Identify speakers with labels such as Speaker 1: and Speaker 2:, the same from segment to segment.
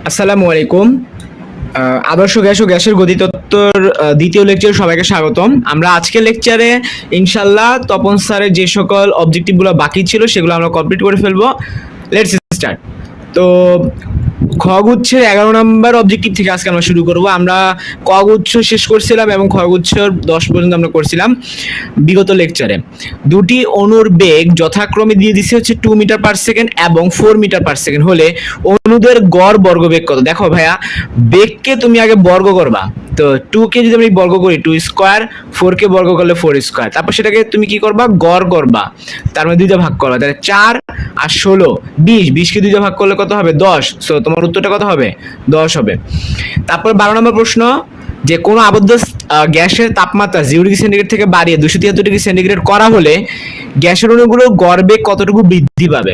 Speaker 1: আসসালামু আলাইকুম। আদর্শ গ্যাস ও গ্যাসের গতিতত্ত্বর দ্বিতীয় লেকচার সবাইকে স্বাগতম। আমরা আজকের লেকচারে ইনশাল্লাহ তপন স্যারের যে সকল অবজেক্টিভগুলো বাকি ছিল সেগুলো আমরা কমপ্লিট করে ফেলবো। Let's start. তো খগুচ্ছের 11 নম্বর অবজেক্টিভ থেকে আজকে আমরা শুরু করব। আমরা কগুচ্ছ শেষ করছিলাম এবং খগুচ্ছর 10 পর্যন্ত আমরা করছিলাম বিগত লেকচারে। দুটি অণুর বেগ যথাক্রমে দিয়ে দিচ্ছে হচ্ছে 2 মিটার পার সেকেন্ড এবং 4 মিটার পার সেকেন্ড হলে অণুদের গড় বর্গবেগ কত? দেখো ভাইয়া, বেগকে তুমি আগে বর্গ করবা। তো 2 কে যদি আমি বর্গ করি 2 স্কয়ার, 4 কে বর্গ করলে 4 স্কয়ার, তারপর সেটাকে তুমি কি করবা? গড় করবা, তার মানে দুইটা ভাগ করবা। তাহলে 4 আর 16 20, 20 কে দুইটা ভাগ করলে কত হবে? 10। সো তোমার উত্তরটা কত হবে? 10 হবে। তারপর 12 নম্বর প্রশ্ন, যে কোনো আবদ্ধ গ্যাসের তাপমাত্রা 0 ডিগ্রি সেন্টিগ্রেড থেকে বাড়িয়ে 273 ডিগ্রি সেন্টিগ্রেড করা হলে গ্যাসের অণুগুলোর গড় বেগ কতটুকু বৃদ্ধি পাবে?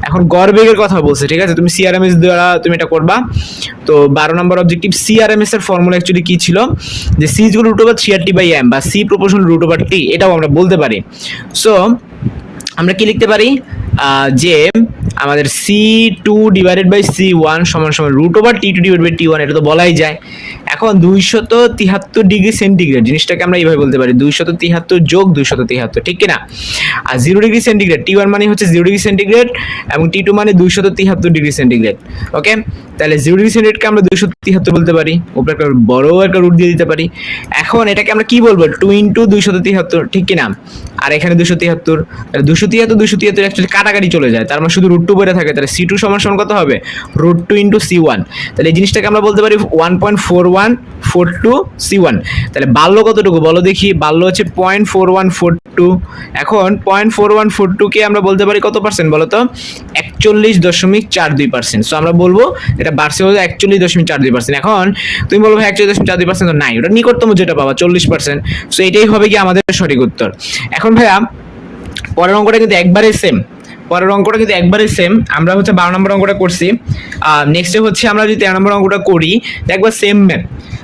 Speaker 1: এখন গড় বেগের কথা বলছে, ঠিক আছে? তুমি সিআরএমএস দ্বারা তুমি এটা করবা। তো 12 নম্বর অবজেক্টিভ, সিআরএমএস এর ফর্মুলা অ্যাকচুয়ালি কি ছিল? যে C equal root over 3RT/m বা C proportional root over T, এটাও আমরা বলতে পারি। সো আমরা কি লিখতে পারি? যে আমাদের C2 ডিভাইডেড বাই C1 সমান সমান root over T2 divided by T1, এটা তো বলাই যায়। এখন 273 ডিগ্রি সেন্টিগ্রেড জিনিসটাকে আমরা এইভাবে বলতে পারি 273 যোগ 273, ঠিক কিনা? আর 0 ডিগ্রি সেন্টিগ্রেড, T1 মানে হচ্ছে 0 ডিগ্রি সেন্টিগ্রেড এবং T2 মানে 273 ডিগ্রি সেন্টিগ্রেড। ওকে, তাহলে 0 ডিগ্রি সেন্টিগ্রেডকে আমরা 273 বলতে পারি, উপরে একটা বড় একটা রুট দিয়ে দিতে পারি। এখন এটাকে আমরা কি বলবো? 2 ইন্টু 273, ঠিক কিনা? আর এখানে 273, তাহলে 273 অ্যাকচুয়ালি কাটাকাটি চলে যায়, তার মানে শুধু রুট 2 বেড়ে থাকে। তাহলে C2 সমান সমান কত হবে? Root 2 into C1। তাহলে এই জিনিসটাকে আমরা বলতে পারি 1.4142 C1। তাহলে বাল্য কতটুকু বলো দেখি? বাল্য হচ্ছে 0.4142। এখন 0.4142 কে আমরা বলতে পারি কত পার্সেন্ট বলো তো? 41.42%। সো আমরা বলবো এটা বাড়ছে হচ্ছে 41.42%। এখন তুমি বলবো 41.42% তো নাই, ওটা নিকটতম যেটা পাবা 40%। সো এটাই হবে কি আমাদের সঠিক উত্তর। এখন ভাইয়া পরের অঙ্কটা কিন্তু একবারে সেম। আমরা হচ্ছে 12 নম্বর অঙ্কটা করছি। নেক্সটে হচ্ছে আমরা যদি 13 নম্বর অঙ্কটা করি, দেখবা সেম ম্যাপ।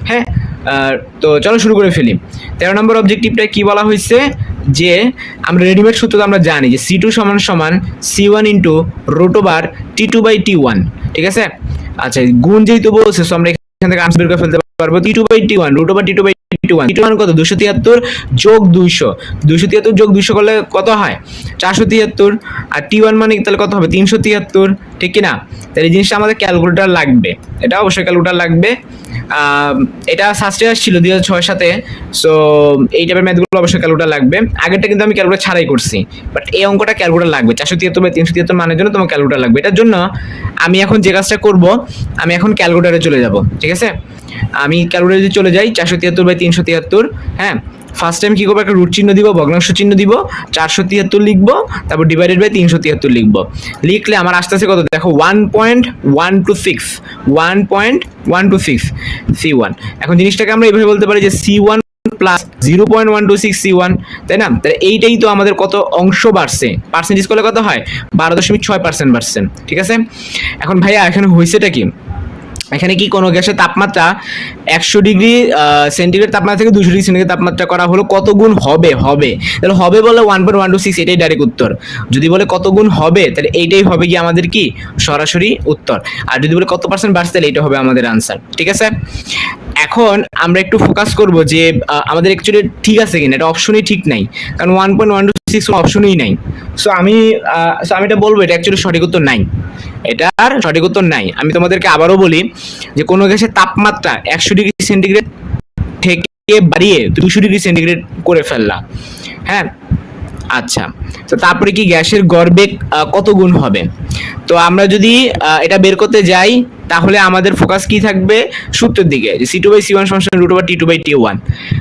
Speaker 1: হ্যাঁ, তো চলো শুরু করে ফেলি। 13 নম্বর অবজেক্টিভটা কি বলা হয়েছে? যে আমরা রেডিমেড সূত্র তো আমরা জানি যে C2 সমান সমান C1 into root over T2/T1, ঠিক আছে? আচ্ছা, গুণ যেহেতু বলছে সো আমরা এখান থেকে আনসার বের করে ফেলতে পারবো। T2/T1 root over T2/T1, T2 মান কত? 273 যোগ 200, 273 যোগ 200 করলে কত হয়? 473। আর T1 মানে তাহলে কত হবে? 373, ঠিক কি না? তাহলে এই জিনিসটা আমাদের ক্যালকুলেটর লাগবে, এটা অবশ্যই ক্যালকুলেটর লাগবে। এটা সাস্টে আসছিল 2006 সাথে। সো এই টাইপের ম্যাথগুলো অবশ্যই ক্যালকুলেটর লাগবে। আগেরটা কিন্তু আমি ক্যালকুলেটর ছাড়াই করছি, বাট এই অঙ্কটা ক্যালকুলেটর লাগবে। 473/373 মানের জন্য তোমার ক্যালকুলেটর লাগবে। এটার জন্য আমি এখন যে কাজটা করব, আমি এখন ক্যালকুলেটরে চলে যাব, ঠিক আছে? আমি ক্যালকুলেটরে যদি চলে যাই 473/373, হ্যাঁ, ফার্স্ট টাইম কি করবো? একটা রুট চিহ্ন দিব, ভগ্নাংশ চিহ্ন দিব, 473 লিখবো, তারপর ডিভাইডেড বাই 373 লিখবো। লিখলে আমার আসতেছে কত? দেখো 1.126 C1। এখন জিনিসটাকে আমরা এইভাবে বলতে পারি যে C1 প্লাস 0.126 C1, তাই না? তাহলে এইটাই তো আমাদের কত অংশ বাড়ছে, পার্সেন্টেজ করলে কত হয়? 12.6% বাড়ছে, ঠিক আছে? এখন ভাইয়া এখানে হয়েছেটা কি? এখানে কি কোনো গ্যাসের তাপমাত্রা 100 ডিগ্রি সেন্টিগ্রেড তাপমাত্রা থেকে 200 ডিগ্রি সেন্টিগ্রেড তাপমাত্রা করা হলো কত গুণ হবে? তাহলে হবে বলে 1.126, এটাই ডাইরেক্ট উত্তর। যদি বলে কত গুণ হবে, তাহলে এইটাই হবে কি আমাদের কি সরাসরি উত্তর। আর যদি বলে কত পার্সেন্ট বাড়ছে, তাহলে এটা হবে আমাদের আনসার, ঠিক আছে? এখন আমরা একটু ফোকাস করব যে আমাদের অ্যাকচুয়ালি ঠিক আছে কিনা, এটা অপশনই ঠিক নাই, কারণ 1.126 অপশনই নাই। সো আমি এটা বলবো এটা অ্যাকচুয়ালি সঠিক উত্তর নাই, এটার সঠিক উত্তর নাই। আমি তোমাদেরকে আবারও বলি যে কোনো গ্যাসের তাপমাত্রা 100 ডিগ্রি সেন্টিগ্রেড থেকে বাড়িয়ে 200 ডিগ্রি সেন্টিগ্রেড করে ফেললা, হ্যাঁ? আচ্ছা, তো তারপরে কি গ্যাসের গড় বেগ কত গুণ হবে? তো আমরা যদি এটা বের করতে যাই, তাহলে আমাদের ফোকাস কি থাকবে? সূত্রের দিকে, যে C2/C1 সমান রুট ওভার T2/T1।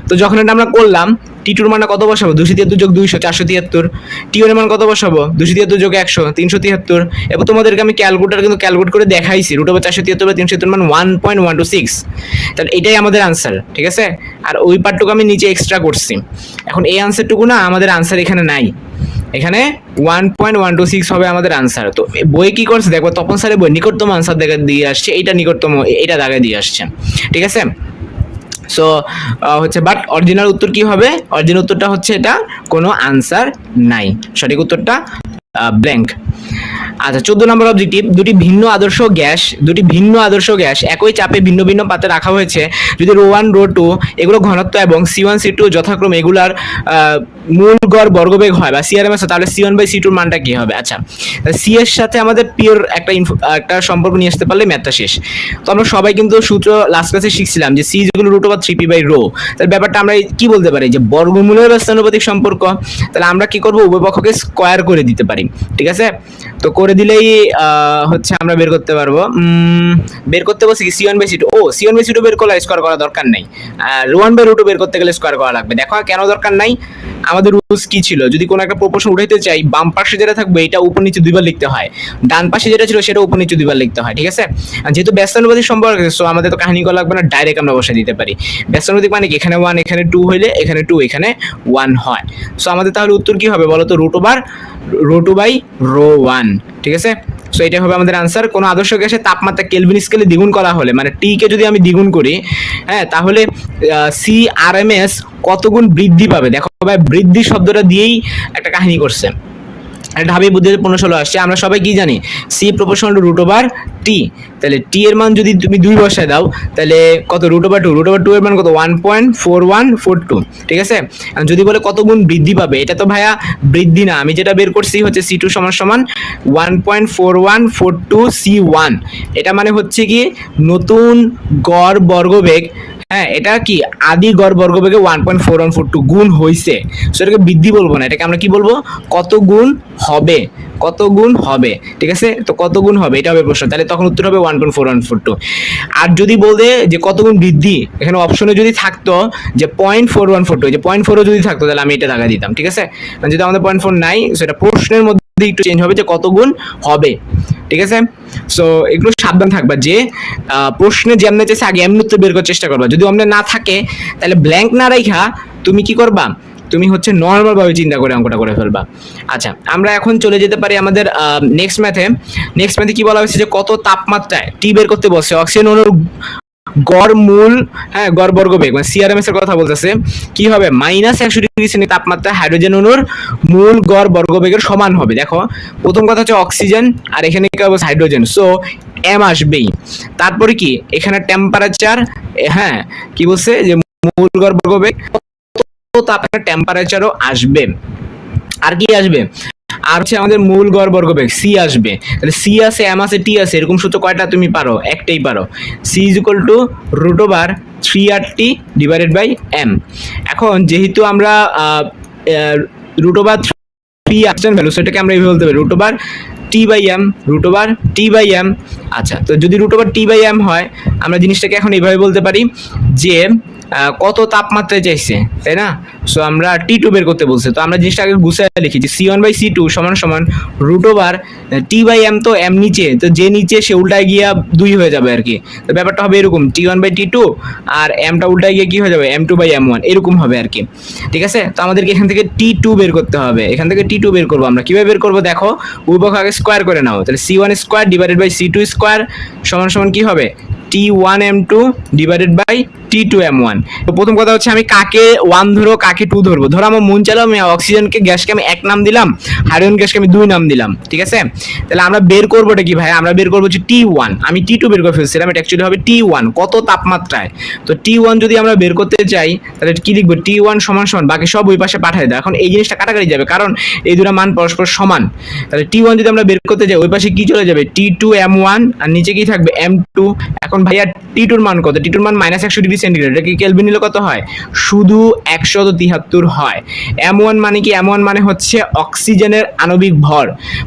Speaker 1: তো যখন এটা আমরা করলাম, T2 এর মান কত বসাবো? 273 যোগ 200, 473। T1 এর মান কত বসাবো? 273 যোগ 100, 373। এবং তোমাদেরকে আমি ক্যালকুলেটর কিন্তু ক্যালকুলেট করে দেখাইছি, রুট ওভার 473/373 মান 1.126। তাহলে এটাই আমাদের আনসার, ঠিক আছে? আর ওই পার্টটুকু আমি নিচে এক্সট্রা করছি। এখন এই আনসারটুকু না, আমাদের আনসার এখানে নাই, এখানে 1.126 হবে আমাদের আনসার। তো বই কি করছে দেখো, তপন স্যারের বই নিকটতম আনসার দেখা দিয়ে আসছে, এইটা নিকটতম, এটা দাগায় দিয়ে আসছে, ঠিক আছে? সো হচ্ছে, বাট অরিজিনাল উত্তর কি হবে? অরিজিনাল উত্তরটা হচ্ছে এটা কোনো আনসার নাই, সঠিক উত্তরটা ব্ল্যাঙ্ক। আচ্ছা 14 নম্বর অবজেক্টিভ, দুটি ভিন্ন আদর্শ গ্যাস একই চাপে ভিন্ন ভিন্ন পাত্রে রাখা হয়েছে। যদি রো ওয়ান রো টু এগুলো ঘনত্ব এবং C1 C2 যথাক্রমে এগুলার মূল গড় বর্গবেগ হয় বা CRMS, তাহলে C1 বাই C2 এর মানটা কি হবে? আচ্ছা সি এর সাথে আমাদের পিওর একটা সম্পর্ক নিয়ে আসতে পারলে ম্যাথটা শেষ। তো আমরা সবাই কিন্তু সূত্র লাস্ট ক্লাসে শিখছিলাম যে সি যেগুলো root over 3p by rho. তাহলে ব্যাপারটা আমরা কি বলতে পারি যে বর্গমূলের ব্যস্তানুপাতিক সম্পর্ক। তাহলে আমরা কি করব, উভয় পক্ষকে স্কয়ার করে দিতে পারি, ঠিক আছে? তো করে দিলেই হচ্ছে আমরা বের করতে পারবো। বের করতে বলছি কি C1 by C2। O C1 by C2 বের করলে স্কয়ার করা দরকার নাই, row one by row two বের করতে গেলে স্কয়ার করা লাগবে। দেখো কেন দরকার নাই, আমাদের রুলস কি ছিল, যদি কোনো একটা প্রপোর্শন উঠাইতে চাই বাম পাশে যেটা থাকবে এটা উপর নিচে দুইবার লিখতে হয়, ডান পাশে যেটা ছিল সেটা উপর নিচে দুইবার লিখতে হয়, ঠিক আছে? যেহেতু ব্যস্তানুপাতিক সম্পর্ক সো আমাদের তো কাহিনী করা লাগবে না, ডাইরেক্ট আমরা বসে দিতে পারি। ব্যস্তানুপাতিক মানে কি, এখানে 1 এখানে 2 হইলে এখানে 2 এখানে 1 হয়। সো আমাদের তাহলে উত্তর কি হবে বলো তো, root over row two by row 1, ঠিক আছে? সো এটা হবে আমাদের আনসার। কোনো আদর্শ গ্যাসের তাপমাত্রা কেলভিন স্কেলে দ্বিগুণ করা হলে, মানে টি কে যদি আমি দ্বিগুণ করি, হ্যাঁ, তাহলে CRMS কত গুণ বৃদ্ধি পাবে। দেখো ভাই, বৃদ্ধি শব্দটা দিয়েই একটা কাহিনী করছে, ঢাবি বুদ্ধিতে 15-16 আসছে। আমরা সবাই কি জানি, C proportional to root over T. তাহলে টি এর মান যদি তুমি 2 বসায় দাও তাহলে কত, রুট ওভার 2 এর মান কত, 1.4142, ঠিক আছে? যদি বলে কত গুণ বৃদ্ধি পাবে, এটা তো ভাইয়া বৃদ্ধি না, আমি যেটা বের করছি হচ্ছে C2 সমান সমান 1.4142 C1। এটা মানে হচ্ছে কি নতুন গড় বর্গবেগ, হ্যাঁ, এটা কি আদি গড় বর্গবেগে 1.4142 গুণ হইছে। সো এটাকে বৃদ্ধি বলবো না, এটাকে আমরা কি বলবো, কত গুণ হবে, কত গুণ হবে, ঠিক আছে? তো কত গুণ হবে এটা হবে প্রশ্ন, তাহলে তখন উত্তর হবে 1.4142। আর যদি বলে যে কত গুণ বৃদ্ধি, এখানে অপশনে যদি থাকতো যে 0.4142, যে 0.4 যদি থাকতো তাহলে আমি এটা টাকা দিতাম, ঠিক আছে? যদি আমাদের 0.4 নাই সেটা প্রশ্নের মধ্যে একটু চেঞ্জ হবে যে কত গুণ হবে, ঠিক আছে? সো এগুলো সাবধান থাকবা যে প্রশ্নে যেমন চাইছে আগে এমনি উত্তর বের করার চেষ্টা করবা। যদি অমনে না থাকে তাহলে ব্ল্যাঙ্ক না রাখা তুমি কি করবা, তুমি হচ্ছে নর্মাল ভাবে চিন্তা করে অঙ্কটা করে ফেলবা। আচ্ছা আমরা এখন চলে যেতে পারি আমাদের নেক্সট ম্যাথে কি বলা হয়েছে যে কত তাপমাত্রায় টি বের করতে বলছে, অক্সিজেন অণুর গড় মূল, হ্যাঁ, গড় বর্গবেগ মানে CRMS এর কথা বলতেছে, কি হবে -100°C তাপমাত্রা হাইড্রোজেন অণুর মূল গড় বর্গবেগের সমান হবে। দেখো প্রথম কথা হচ্ছে অক্সিজেন আর এখানে কি হবে হাইড্রোজেন, সো এম আসবেই। তারপরে কি এখানে টেম্পারেচার, হ্যাঁ কি বলছে যে মূল গড় বর্গবেগ, তো তাপমাত্রা টেম্পারেচারও আসবে। আর কি আসবে, আর হচ্ছে আমাদের মূল গড় বর্গবেগ সি আসবে। তাহলে সি আছে, এম আছে, টি আছে, এরকম সূত্র কয়টা তুমি পারো, একটাই পারো, C is equal to root over 3RT divided by M. এখন যেহেতু আমরা রুট ওভার 3 আসছেন ভ্যালু, সেটাকে আমরা এইভাবে বলতে পারি root over T by M. আচ্ছা তো যদি root over T by M হয় আমরা জিনিসটাকে এখন এইভাবে বলতে পারি যে কত তাপমাত্রায় চাইছে, তাই না? সো আমরা T2 বের করতে বলছে, তো আমরা জিনিসটা আগে গুছিয়ে লিখি যে C1 বাই C2 সমান সমান root over T by M, তো এম নিচে, তো যে নিচে সে উল্টায় গিয়া 2 হয়ে যাবে আর কি। তো ব্যাপারটা হবে এরকম T1 বাই T2 আর এমটা উল্টায় গিয়ে কি হয়ে যাবে M2 বাই M1, এরকম হবে আর কি, ঠিক আছে? তো আমাদেরকে এখান থেকে T2 বের করতে হবে, এখান থেকে T2 বের করবো আমরা। কিভাবে বের করবো দেখো, উভয় আগে স্কোয়ার করে নাও, তাহলে C1 square divided by C2 square সমান সমান কি হবে T1 M2 divided by T2 M1। তো প্রথম কথা হচ্ছে আমি কাকে 1 ধরো কাকে 2 ধরবো। ধরো আমার মন চাইলো আমি অক্সিজেনকে গ্যাসকে আমি 1 নাম দিলাম, হাইড্রোজেন গ্যাসকে আমি 2 নাম দিলাম, ঠিক আছে? তাহলে আমরা বের করবোটা কি ভাই, আমরা বের করবো হচ্ছে T1, আমি T2 বের করে ফেলছিলাম, এটা অ্যাকচুয়ালি হবে T1 কত তাপমাত্রায়। তো T1 যদি আমরা বের করতে চাই তাহলে কি লিখবো, T1 সমান সমান বাকি সব ওই পাশে পাঠিয়ে দাও। এখন এই জিনিসটা কাটাকাটি যাবে কারণ এই দুটো মান পরস্পর সমান। তাহলে T1 যদি আমরা বের করতে যাই ওই পাশে কি চলে যাবে T2 M1 আর নিচে কি থাকবে M2। এখন ভাইয়া T2 এর মান কত, T2 এর মান -100°C, এটা কি কেলভিন নিলে কত হয়, শুধু 173 হয়। M1 মানে কি, M1 মানে হচ্ছে অক্সিজেনের আণবিক ভর,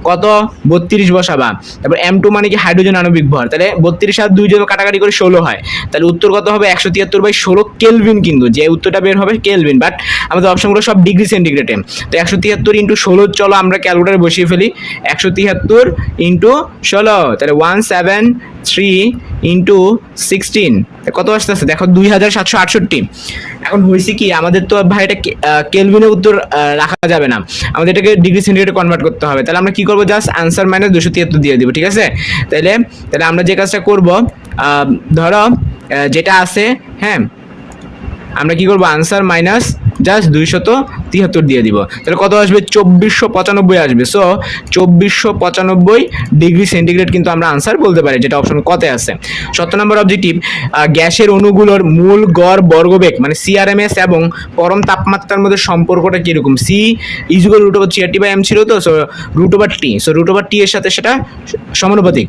Speaker 1: কত 32 বসাবা। তারপর M2 মানে কি হাইড্রোজেন আণবিক ভর, তাহলে 32 আর 2 জন কাটাকাটি করে 16 হয়। তাহলে উত্তর কত হবে 173/16 কেলভিন, কিন্তু যে উত্তরটা বের হবে কেলভিন, বাট আমাদের অপশনগুলো সব ডিগ্রি সেন্টিগ্রেডে। তো 173 × 16 চলো আমরা ক্যালকুলেটরে বসিয়ে ফেলি, 173 × 16 তাহলে 173 × 16 কত আসতেছে দেখো 2768। এখন হয়েছে কি আমাদের তো ভাই এটা কেলভিনে উত্তর রাখা যাবে না, আমাদের এটাকে ডিগ্রি সেন্টিগ্রেডে কনভার্ট করতে হবে। তাহলে আমরা কি করব, জাস্ট আনসার -273 দিয়ে দিব, ঠিক আছে? তাহলে আমরা যে কাজটা করব, ধরো যেটা আছে, হ্যাঁ আমরা কি করব, আনসার জাস্ট 273 দিয়ে দিব, তাহলে কত আসবে 2495 আসবে। সো 2495 ডিগ্রি সেন্টিগ্রেড কিন্তু আমরা আনসার বলতে পারি, যেটা অপশন কতে আছে। 17 নম্বর অবজেক্টিভ, গ্যাসের অণুগুলোর মূল গড় বর্গবেগ মানে সিআরএমএস এবং পরম তাপমাত্রার মধ্যে সম্পর্কটা কিরকম? সি ইকুয়াল √3/m ছিল, তো সো √T, সো √T এর সাথে সেটা সমানুপাতিক।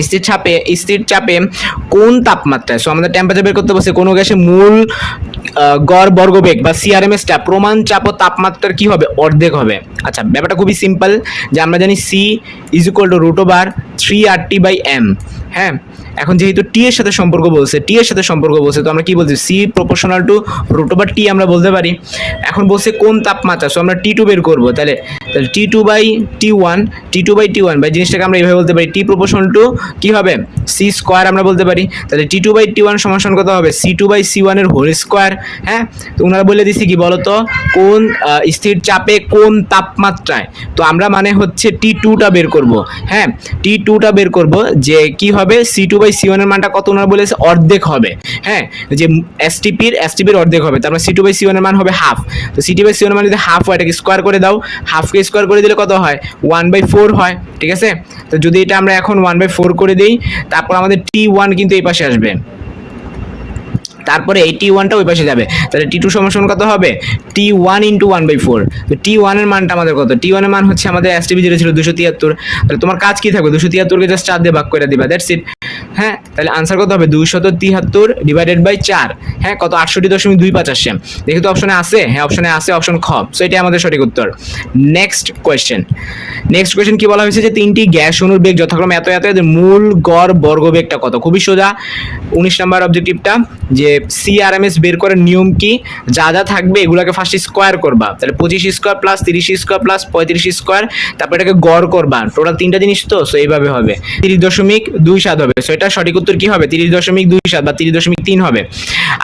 Speaker 1: স্থির চাপে কোন তাপমাত্রায়, সো আমাদের টেম্পারেচার বের করতে বলছে, কোনো গ্যাসের মূল গড় বর্গবেগ বা সিআরএমএসটা প্রমাণ চাপ ও তাপমাত্রার কি হবে? অর্ধেক হবে। আচ্ছা, ব্যাপারটা খুবই সিম্পল, যে আমরা জানি সি ইকুয়াল টু √3RT/m। হ্যাঁ, এখন যেহেতু টি এর সাথে সম্পর্ক বলছে, তো আমরা কি বলছি? সি প্রপোর্শনাল টু √T আমরা বলতে পারি। এখন বলছে কোন তাপমাত্রা, সো আমরা T2 বের করবো, তাহলে T2/T1 বা জিনিসটাকে আমরা এইভাবে বলতে পারি, টি প্রপোর্শনাল টু কি হবে? সি স্কোয়ার আমরা বলতে পারি। তাহলে T2/T1 সমান কত হবে? C2/C1 এর হোল স্কোয়ার। হ্যাঁ, তো ওনারা বলে দিছি কি বলতো, কোন স্থির চাপে কোন তাপমাত্রায়, তো আমরা মানে হচ্ছে T2টা বের করব। হ্যাঁ, T2টা বের করব, যে কি হবে C2/C1 এর মানটা কত ওনারা বলেছে? অর্ধেক হবে। হ্যাঁ, যে এসটিপির অর্ধেক হবে, তার মানে C2/C1 এর মান হবে হাফ। তো C2/C1 এর মান যদি হাফ হয়, এটাকে স্কোয়ার করে দাও, হাফকে স্কোয়ার করে দিলে কত হয়? 1/4 হয়। ঠিক আছে, তো যদি এটা আমরা এখন 1/4 করে দিই, তারপর আমাদের T1 কিন্তু এই পাশে আসবে, তারপরে এই T1টা ওই পাশে যাবে, তাহলে T2 সমান কত হবে? T1 × 1/4। তো T1 এর মানটা আমাদের কত? T1 এর মান হচ্ছে আমাদের এসটিপি যেটা ছিল 273। তাহলে তোমার কাজ কি থাকবে? 273কে জাস্ট 4 দিয়ে ভাগ করে দিবা, দ্যাটস ইট। হ্যাঁ, তাহলে আনসার কত হবে? 273 ডিভাইডেড বাই 4। হ্যাঁ, কত? 68.25 আসছে। দেখি তো অপশনে আছে? হ্যাঁ, অপশনে আছে, অপশন খ। সো এটাই আমাদের সঠিক উত্তর। নেক্সট কোয়েশ্চেন কি বলা হয়েছে? যে তিনটি গ্যাস অণুর বেগ যথাক্রমে এত এত, এদের মূল গড় বর্গবেগটা কত? খুবই সোজা। 19 নম্বর অবজেক্টিভটা, যে সিআরএমএস বের করার নিয়ম কি? যা যা থাকবে এগুলোকে ফার্স্ট স্কোয়ার করবা, তাহলে 25 square plus 30 square plus 35 square, তারপর এটাকে গড় করবা, টোটাল 3টা জিনিস, তো সো এইভাবে হবে 30.27 হবে। সো এটা সঠিক উত্তর কি হবে? 30.27 বা 30.3 হবে।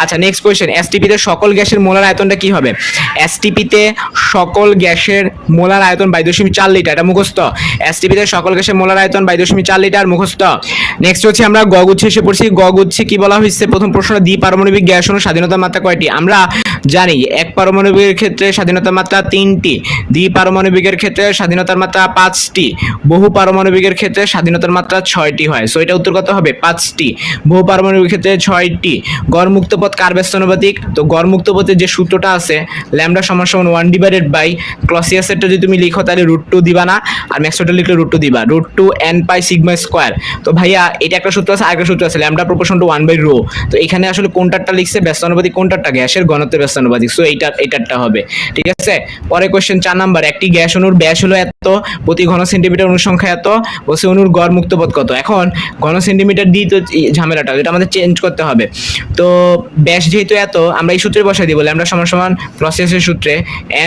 Speaker 1: আচ্ছা, নেক্সট কোয়েশ্চেন, এসটিপিতে সকল গ্যাসের মোলার আয়তনটা কি হবে? এসটিপিতে সকল গ্যাসের মোলার আয়তন 22.4 লিটার, এটা মুখস্থ। এসটিপিতে সকল গ্যাসের মোলার আয়তন 22.4 লিটার, মুখস্থ। নেক্সট হচ্ছে আমরা গ গুচ্ছে এসে পড়ছি। গ গুচ্ছে কি বলা হয়েছে? প্রথম প্রশ্ন, দ্বিপারমাণবিক গ্যাস অণুর স্বাধীনতার মাত্রা কয়টি? আমরা জানি এক পারমাণবিকের ক্ষেত্রে স্বাধীনতার মাত্রা 3টি, দ্বিপারমাণবিকের ক্ষেত্রে স্বাধীনতার মাত্রা 5টি, বহু পারমাণবিকের ক্ষেত্রে স্বাধীনতার মাত্রা 6টি হয়। সো এটা উত্তর কত হবে? 5টি। বহু পারমাণবিকের ক্ষেত্রে 6টি। গড় মুক্ত পথ কার ব্যস্তানুপাতিক? তো গড় মুক্ত পথের যে সূত্রটা আছে, ল্যামডা সমান 1 ডিভাইডেড বাই ক্লসিয়াসেরটা যদি তুমি লিখো তাহলে √2 দিবা না, আর ম্যাক্সওয়েলটা লিখলে √2 দিবা, √2 n পাই সিগমা স্কয়ার। তো ভাইয়া এটা একটা সূত্র আছে, আরেকটা সূত্র আছে ল্যামডা প্রপোর্শন টু 1/ρ। তো এখানে আসলে কোনটারটা লিখছে? ব্যস্তানুপাতিক কোনটারটা? গ্যাসের ঘনত্বের ব্যস্তানুপাতিক। সো এইটারটা হবে। ঠিক আছে, পরে কোশ্চেন 4 নাম্বার, একটি গ্যাস অণুর ব্যাস হলো এত, প্রতি ঘন সেন্টিমিটার অণুর সংখ্যা এত, বলছে অণুর গড় মুক্ত পথ কত? এখন ঘন সেন্টিমিটার দিই তো ঝামেলাটা, এটা আমাদের চেঞ্জ করতে হবে। তো ব্যাস যেহেতু এত, আমরা এই সূত্রে বসাই দিব, ল্যামডা সমান ক্লসিয়াসের সূত্রে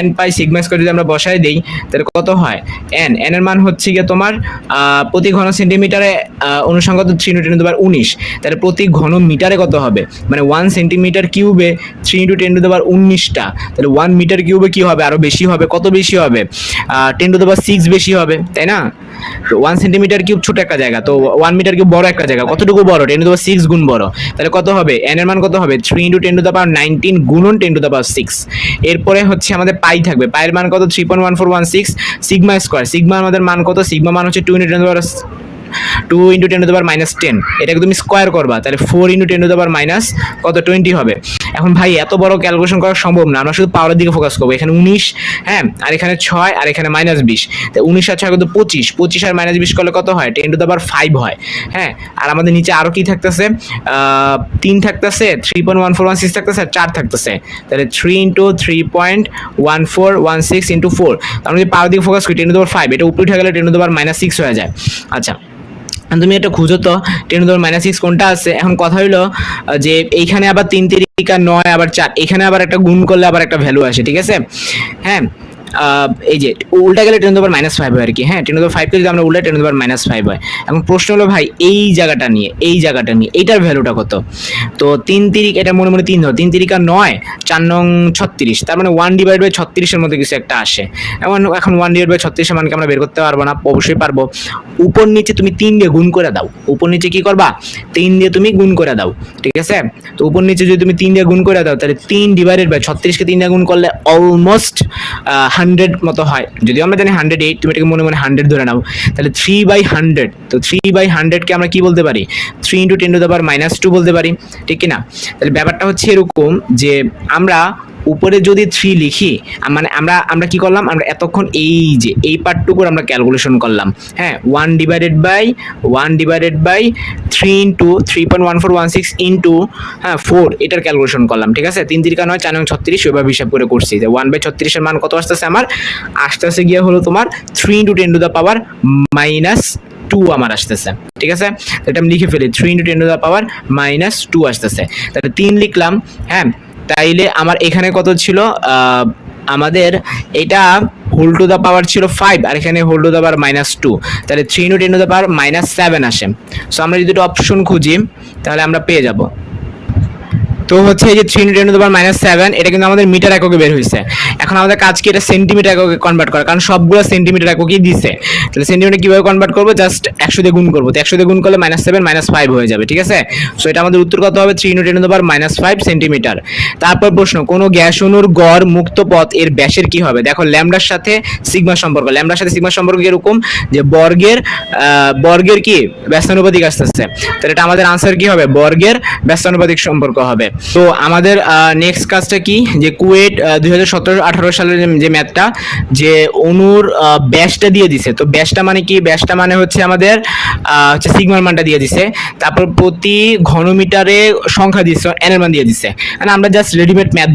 Speaker 1: n পাই সিগমা স্কয়ার যদি আমরা বসাই দেই, তাহলে কত হয়? n এর মান হচ্ছে গিয়ে তোমার প্রতি ঘন সেন্টিমিটারে অনুসংখ্যা তো 3 × 10⁻19, তাহলে প্রতি ঘন মিটারে কত হবে? মানে 1 সেন্টিমিটার কিউবে 3 × 10⁻19টা, তাহলে 1 মিটার কিউবে কি হবে? আরো বেশি হবে। কত বেশি হবে? 10⁻6 বেশি হবে, তাই না? 1 সেন্টিমিটার কিউব ছোট একটা জায়গা, তো 1 মিটার কিউব বড় একটা জায়গা। কতটুকু বড়? 10⁻6 গুণ বড়। তাহলে কত হবে? n এর মান কত হবে? 3 × 10⁻19 গুণন 10⁻6। এরপরে হচ্ছে আমাদের পাই থাকবে, পাইয়ের মান কত? 3.1416 সিগমা স্কয়ার। সিগমা আমাদের মান কত? সিগমা মান হচ্ছে 2 × 10⁻10, এটাকে তুমি স্কয়ার করবা, তাহলে 4 × 10⁻20 হবে। এখন ভাই এত বড় ক্যালকুলেশন করা সম্ভব না, আমরা শুধু পাওয়ারের দিকে ফোকাস করবো। এখানে 19, হ্যাঁ, আর এখানে 6, আর এখানে -20, তো 19 আর 6 কত? 25, 25 আর -20 করলে কত হয়? 10⁵ হয়। হ্যাঁ, আর আমাদের নিচে আরো কি থাকতেছে? 3 থাকতেছে, 3.1416 থাকতেছে, আর 4 থাকতেছে, তাহলে 3 × 3.1416 × 4। আমরা যদি পাওয়ার দিকে ফোকাস করি 10⁵, এটা উপরে উঠে গেলে 10⁻6 হয়ে যায়। আচ্ছা, তুমি এটা খুঁজো তো 10⁻6 কোনটা আছে। এখন কথা হইলো যে এইখানে আবার 3 × 9 আবার 4, এখানে আবার একটা গুণ করলে আবার একটা ভ্যালু আসে, ঠিক আছে? হ্যাঁ, এই যে উল্টা গেলে 10⁻⁵ হয় আর কি। হ্যাঁ, 10⁵ কে যদি আমরা উল্টাই 10⁻⁵ হয়। এখন প্রশ্ন হলো ভাই এই জায়গাটা নিয়ে এইটার ভ্যালুটা কত? তো 3 তিরিক, এটা মনে মনে 3 ধর, 3 তিরিকা 9, 4 নং 36, তার মানে 1/36 এর মধ্যে কিছু একটা আসে। এখন 1/36 এর মানকে আমরা বের করতে পারবো না? অবশ্যই পারবো। উপর নিচে তুমি 3 দিয়ে গুণ করে দাও। উপর নিচে কি করবা? 3 দিয়ে তুমি গুণ করে দাও, ঠিক আছে? তো উপর নিচে যদি তুমি 3 দিয়ে গুণ করে দাও, তাহলে 3/36 কে 3 দিয়ে গুণ করলে অলমোস্ট 100 মতো হয়। যদিও আমরা জানি 108, তুমি এটাকে মনে মনে 100 ধরে নাও। তাহলে 3/100, তো 3/100 কে আমরা কি বলতে পারি? 3 × 10⁻² বলতে পারি, ঠিক কিনা? তাহলে ব্যাপারটা হচ্ছে এরকম যে আমরা উপরে যদি 3 লিখি, মানে আমরা কি করলাম? আমরা এতক্ষণ এই যে এই পার্টটুকুর আমরা ক্যালকুলেশন করলাম। হ্যাঁ, 1/3 × 3.1416 ইন্টু 4, এটার ক্যালকুলেশন করলাম, ঠিক আছে? 3 তিরিকা 9, 4 নং 36, ওইভাবে হিসাব করে করছি যে 1/36 এর মান কত আসতেছে আমার? আসতেছে গিয়ে হলো তোমার 3 × 10⁻² আমার আসতেছে, ঠিক আছে? এটা আমি লিখে ফেলি, 3 × 10⁻² আসতেছে। তাহলে 3 লিখলাম। হ্যাঁ, তাইলে আমার এখানে কত ছিল? আমাদের এটা হোল টু দা পাওয়ার ছিল 5, আর এখানে হোল টু দা পাওয়ার -2, তাহলে 3 × 10⁻⁷ আসে। সো আমরা যদি অপশন খুঁজি তাহলে আমরা পেয়ে যাব। তো হচ্ছে এই যে 3 × 10⁻⁷, এটা কিন্তু আমাদের মিটার এককে বের হয়েছে। এখন আমাদের কাজ কি? এটা সেন্টিমিটার এককে কনভার্ট করা, কারণ সবগুলো সেন্টিমিটার এককেই দিছে। তাহলে সেন্টিমিটার কিভাবে কনভার্ট করব? জাস্ট 100 দিয়ে গুণ করব। তো 100 দিয়ে গুণ করলে -7 -5 হয়ে যাবে, ঠিক আছে? সো এটা আমাদের উত্তর কত হবে? 3 × 10⁻⁵ সেন্টিমিটার। তারপর প্রশ্ন, কোন গ্যাস অণুর গড় মুক্ত পথ এর ব্যাসের কি হবে? দেখো ল্যামডার সাথে সিগমা সম্পর্ক, এরকম যে বর্গের কি ব্যস্তানুপাতিক আসতেছে। তাহলে এটা আমাদের আনসার কি হবে? বর্গের ব্যস্তানুপাতিক সম্পর্ক হবে। তো আমাদের নেক্সট কাজটা কি? যে কুয়েট 2017-18 সালের যে ম্যাথটা, যে অণুর ব্যাসটা দিয়ে দিছে। তো ব্যাসটা মানে কি? ব্যাসটা মানে হচ্ছে আমাদের হচ্ছে সিগমার মানটা দিয়ে দিছে। তারপর প্রতি ঘনমিটারে সংখ্যা দিছে, এন এর মান দিয়ে দিছে। মানে আমরা জাস্ট রেডিমেড ম্যাথ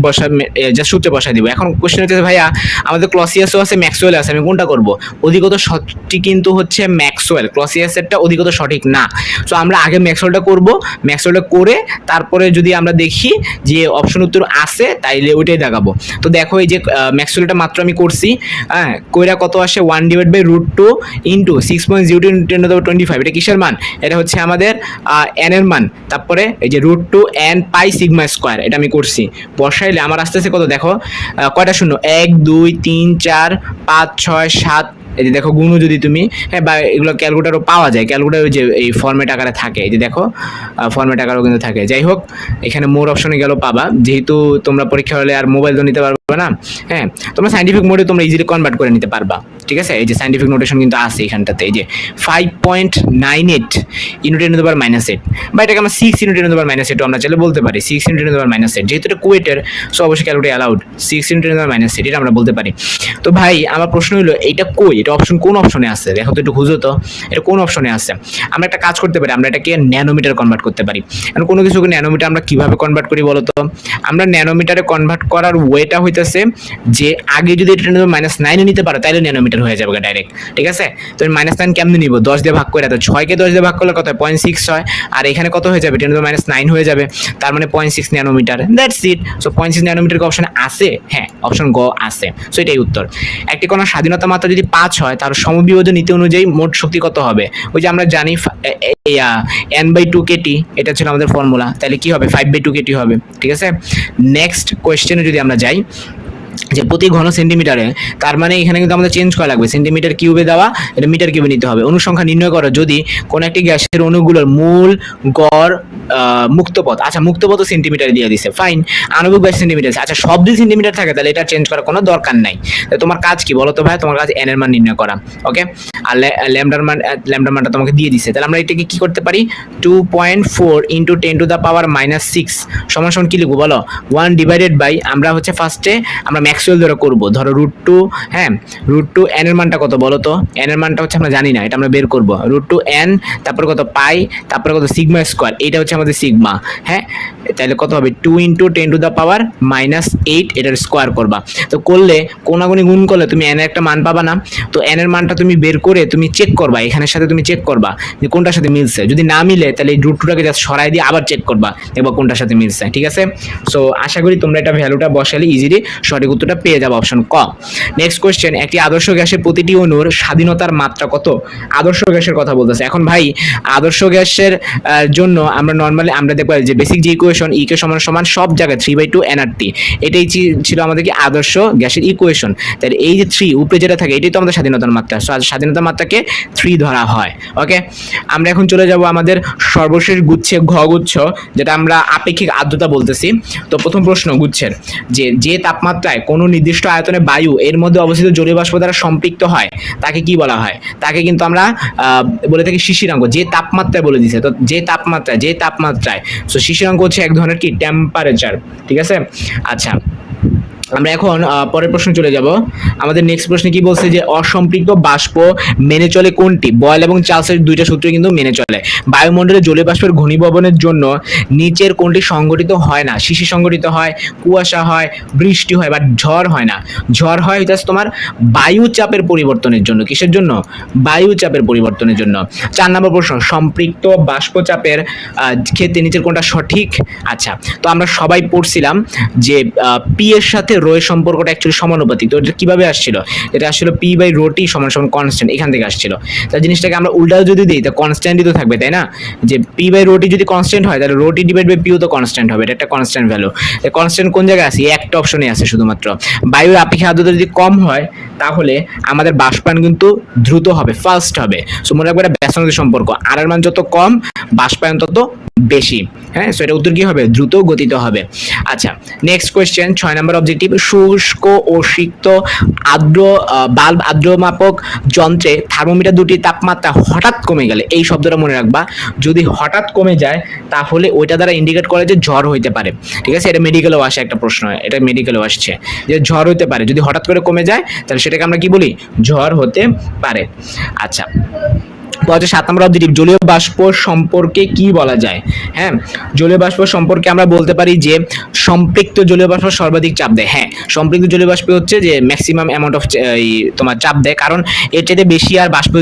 Speaker 1: জাস্ট সূত্রে বসাই দিব। এখন কোশ্চেন হচ্ছে ভাইয়া আমাদের ক্লসিয়াসও আছে, ম্যাক্সওয়েল আছে, আমি কোনটা করব? অধিকতর সঠিক কিন্তু হচ্ছে ম্যাক্সওয়েল, ক্লসিয়াসেরটা অধিকতর সঠিক না। সো আমরা আগে ম্যাক্সওয়েলটা করব, ম্যাক্সওয়েলটা করে তারপরে যদি আমরা দেখি যে অপশন উত্তর আছে তাইলে ওইটাই দেখাবো। তো দেখো এই যে ম্যাক্সওয়েলটা মাত্র আমি করছি। হ্যাঁ, কইরা কত আসে? 1/√2 ইন্টু 6.02 × 10⁻25, এটা কিসের মান? এটা হচ্ছে আমাদের এন এর মান। তারপরে এই যে √2 n পাই সিগমা স্কয়ার, এটা আমি করছি। বসাইলে আমার আসতেছে কত? দেখো কয়টা শূন্য? 1 2 3 4 5 6 7, এই যে দেখো গুণ যদি তুমি, হ্যাঁ, বা এগুলো ক্যালকুলেটারও পাওয়া যায়, ক্যালকুলেটার যে এই ফরম্যাট আকারে থাকে, এই যে দেখো ফরম্যাট আকারেও কিন্তু থাকে। যাই হোক, এখানে মোর অপশনে গেলেও পাবা, যেহেতু তোমরা পরীক্ষা হলে আর মোবাইল তো নিতে পারবে না। হ্যাঁ, তোমরা সাইন্টিফিক মোডে তোমরা ইজিলি কনভার্ট করে নিতে পারবা, ঠিক আছে? এই যে সাইন্টিফিক নোটেশন কিন্তু আছে এখানটাতে, এই যে 5.98 × 10⁻⁸, বা এটাকে আমরা 6 × 10⁻⁸ আমরা চাইলে বলতে পারি। 6 × 10⁻⁸, যেহেতু এটা কুয়েটের, সো অবশ্যই ক্যালকুলেটর অ্যালাউড। 6 × 10⁻⁸, এটা আমরা বলতে পারি। তো ভাই আমার প্রশ্ন হলো এটা কই? এটা অপশন কোন অপশনে আছে? দেখো তো, একটু খুঁজো তো, এটা কোন অপশনে আছে? আমরা একটা কাজ করতে পারি, আমরা এটাকে ন্যানোমিটার কনভার্ট করতে পারি। এখন কোনো কিছুকে ন্যানোমিটার আমরা কিভাবে কনভার্ট করি বলো তো? আমরা ন্যানোমিটারে কনভার্ট করার ওয়েটা হইতেছে যে আগে যদি এটা -9 নিতে পারো তাহলে ন্যানোমিটার হয়ে যাবে ডাইরেক্ট, ঠিক আছে? তো -9 কেমনে নিব? 10 দিয়ে ভাগ করে, তো 6 কে 10 দিয়ে ভাগ করলে কত হয়? 0.6 হয়। আর এখানে কত হয়ে যাবে? 10⁻9 হয়ে যাবে, তার মানে 0.6 nanometre. That's it. So 0.6 nanometre option আছে? হ্যাঁ, অপশন গ আছে। সো এটাই উত্তর। একটি কণার স্বাধীনতা মাত্রা যদি 5 হয়, তার সমবিভাজন নীতি অনুযায়ী মোট শক্তি কত হবে? ওই যে আমরা জানি n/2 kT, এটা ছিল আমাদের ফর্মুলা। তাহলে কি হবে? 5/2 kT হবে, ঠিক আছে? নেক্সট কোয়েশ্চেনে যদি আমরা যাই, যে প্রতি ঘন সেন্টিমিটারে, তার মানে এখানে কিন্তু আমাদের চেঞ্জ করা লাগবে, সেন্টিমিটার কিউবে দেওয়া, এটা মিটার কিউবে নিতে হবে। অনুসংখ্যা নির্ণয় করো যদি কোন একটি গ্যাসের অণুগুলোর মূল গড় মুক্তপথ, আচ্ছা মুক্তপথ সেন্টিমিটারে দিয়ে দিছে, ফাইন। আণবিক ব্যাস সেন্টিমিটার, আচ্ছা সব যদি সেন্টিমিটার থাকে তাহলে এটা চেঞ্জ করার কোনো দরকার নাই। তোমার কাজ কি বলো তো ভাই? তোমার কাজ এন এর মান নির্ণয় করা, ওকে? আর ল্যামডার মানটা তোমাকে দিয়ে দিছে। তাহলে আমরা এটাকে কি করতে পারি? 2.4 × 10⁻⁻6 সমান কি লিখবো বলো? 1/, আমরা হচ্ছে ফার্স্টে আমরা ম্যাক্সওয়েল ধরে করব, ধরো √2, হ্যাঁ, √2 n এর মানটা কত বলো তো? n এর মানটা হচ্ছে আমরা জানি না, এটা আমরা বের করব। √2 n, তারপর কত পাই, তারপর কত সিগমা স্কয়ার, এটা হচ্ছে আমাদের সিগমা। হ্যাঁ, তাহলে কত হবে? 2 × 10⁻⁸, এটার স্কয়ার করবা। তো করলে কোনাগুনি গুণ করলে তুমি n এর একটা মান পাবা না? তো n এর মানটা তুমি বের করে তুমি চেক করবা, এখানের সাথে তুমি চেক করবা যে কোনটার সাথে মিলছে। যদি না মিলে তাহলে এই √2টাকে জাস্ট সরাই দিয়ে আবার চেক করবা, দেখবা কোনটার সাথে মিলছে, ঠিক আছে? সো আশা করি তোমরা এটা ভ্যালুটা বসালে ইজিলি সঠিক সঠিক উত্তরটা পেয়ে যাবে অপশন ক। নেক্সট কোয়েশ্চেন, একটি আদর্শ গ্যাসের প্রতিটি অণুর স্বাধীনতার মাত্রা কত? আদর্শ গ্যাসের কথা বলতেছে। এখন ভাই আদর্শ গ্যাসের জন্য আমরা নর্মালি আমরা দেখব যে বেসিক যে ইকুয়েশন ই কে সমান সমান সব জায়গায় 3/2 nRT, এটাই ছিল আমাদের কি আদর্শ গ্যাসের ইকুয়েশন। তাহলে এই যে 3 উপরে যেটা থাকে এটাই তো আমাদের স্বাধীনতার মাত্রা, সো স্বাধীনতার মাত্রাকে 3 ধরা হয়। ওকে, আমরা এখন চলে যাব আমাদের সর্বশেষ গুচ্ছে ঘ গুচ্ছ, যেটা আমরা আপেক্ষিক আর্দ্রতা বলতেছি। তো প্রথম প্রশ্ন গুচ্ছের, যে তাপমাত্রায় কোনো নির্দিষ্ট আয়তনে বায়ু এর মধ্যে অবস্থিত জলীয় বাষ্প দ্বারা সম্পৃক্ত হয় তাকে কি বলা হয়? তাকে কিন্তু আমরা বলে থাকি শিশিরাঙ্ক। যে তাপমাত্রায় বলে দিছে, তো যে তাপমাত্রায় সো শিশিরাঙ্ক হচ্ছে এক ধরনের কি টেম্পারেচার। ঠিক আছে, আচ্ছা আমরা এখন পরের প্রশ্ন চলে যাব। আমাদের নেক্সট প্রশ্নে কি বলছে যে অসম্পৃক্ত বাষ্প মেনে চলে কোনটি? বয়েল এবং চার্লসের দুইটা সূত্র কিন্তু মেনে চলে। বায়ুমণ্ডলে জলীয় বাষ্পের ঘনীভবনের জন্য নিচের কোনটি সংঘটিত হয় না? শিশির সংঘটিত হয়, কুয়াশা হয়, বৃষ্টি হয়, বা ঝড় হয় না। ঝড় হয় জাস্ট তোমার বায়ু চাপের পরিবর্তনের জন্য। কিসের জন্য? বায়ু চাপের পরিবর্তনের জন্য। 4 নম্বর প্রশ্ন, সম্পৃক্ত বাষ্পচাপের ক্ষেত্রে নিচের কোনটা সঠিক? আচ্ছা, তো আমরা সবাই পড়ছিলাম যে পি এর সাথে রো এর সম্পর্কটা অ্যাকচুয়ালি সমানুপাতিক। তো এটা কিভাবে আসছিল? এটা আসলে পি বাই রো টি সমান সমান কনস্ট্যান্ট, এখান থেকে আসছিল। তাই জিনিসটাকে আমরা উল্টাও যদি দিই তা কনস্ট্যান্টই তো থাকবে, তাই না? যে পি বাই রো টি যদি কনস্ট্যান্ট হয় তাহলে রো টি ডিভাইড বাই পিও তো কনস্ট্যান্ট হবে। এটা একটা কনস্ট্যান্ট ভ্যালু। কনস্ট্যান্ট কোন জায়গায় আছে? একটা অপশনে আছে শুধুমাত্র। বায়ুর আপেক্ষিক আর্দ্রতা যদি কম হয় তাহলে আমাদের বাষ্পায়ন কিন্তু দ্রুত হবে, ফাস্ট হবে। সো মনে রাখবে এটা ব্যাসার্ধ সম্পর্ক, আর এর মান যত কম বাষ্পায়ন তত বেশি। হ্যাঁ, সো এটা উত্তর কি হবে? দ্রুত গতিত হবে। আচ্ছা, নেক্সট কোয়েশ্চেন 6 নম্বর অবজেক্টিভ, শুষ্ক ও সিক্ত আর্দ্র বাল্ব আর্দ্রমাপক যন্ত্রে থার্মোমিটার দুটি তাপমাত্রা হঠাৎ কমে গেলে, এই শব্দটা মনে রাখবা, যদি হঠাৎ কমে যায় তাহলে ওইটা দ্বারা ইন্ডিকেট করে যে ঝড় হইতে পারে। ঠিক আছে, এটা মেডিকেলেও আসে একটা প্রশ্ন, এটা মেডিকেলেও আসছে যে ঝড় হতে পারে, যদি হঠাৎ করে কমে যায় তাহলে সেটাকে আমরা কি বলি? ঝড় হতে পারে। আচ্ছা, 7 নম্বর অবজেক্টিভ, জলীয় বাষ্প সম্পর্কে কি বলা যায়? হ্যাঁ, জলীয় বাষ্প সম্পর্কে আমরা বলতে পারি যে সম্পৃক্ত জলীয় বাষ্প সর্বাধিক চাপ দেয়। হ্যাঁ, সম্পৃক্ত জলীয় বাষ্প হচ্ছে যে ম্যাক্সিমাম অ্যামাউন্ট অফ তোমার চাপ দেয়, কারণ এর চাইতে বেশি আর বাষ্প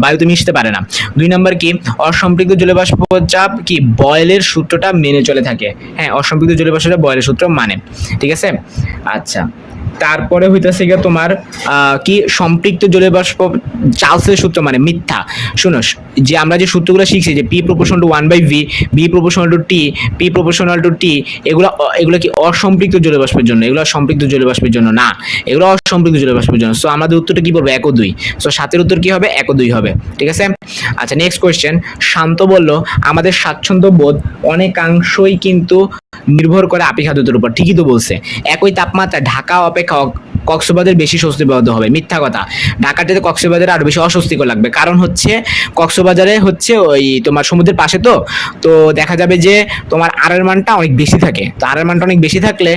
Speaker 1: বায়ুতে মিশতে পারে না। 2 নম্বর কি, অসম্পৃক্ত জলীয় বাষ্প চাপ কি বয়েলের সূত্রটা মেনে চলে থাকে। হ্যাঁ, অসম্পৃক্ত জলীয় বাষ্পটা বয়েলের সূত্র মানে। ঠিক আছে, আচ্ছা তারপরে হইতেছে গিয়ে তোমার কি সম্পৃক্ত জলীয় বাষ্প চার্লসের সূত্র মানে মিথ্যা। শুনো, যে আমরা যে সূত্রগুলো শিখছি যে P proportional to 1/v, V proportional to T, P proportional to T, এগুলো কি অসম্পৃক্ত জলীয় বাষ্পের জন্য, এগুলো সম্পৃক্ত জলীয় বাষ্পের জন্য না, এগুলো অসম্পৃক্ত জলীয় বাষ্পের জন্য। সো আমাদের উত্তরটা কি বলবো? 1 ও 2। সো 7 উত্তর কি হবে? 1 ও 2 হবে। ঠিক আছে, আচ্ছা নেক্সট কোয়েশ্চেন, শান্ত বলল আমাদের স্বাচ্ছন্দ্য বোধ অনেকাংশই কিন্তু নির্ভর করে আপেক্ষিক আর্দ্রতার উপর। ঠিকই তো বলছে, একই তাপমাত্রা ঢাকা অপেক্ষা কক্সবাজার বেশি স্বস্তিপ্রদ হবে। মিথ্যা কথা, ঢাকার থেকে কক্সবাজারে আরো বেশি অস্বস্তিকর লাগবে, কারণ হচ্ছে কক্সবাজারে হচ্ছে ওই তোমার সমুদ্রের পাশে, তো দেখা যাবে যে তোমার আর এর মানটা অনেক বেশি থাকে। তো আর এর মানটা অনেক বেশি থাকলে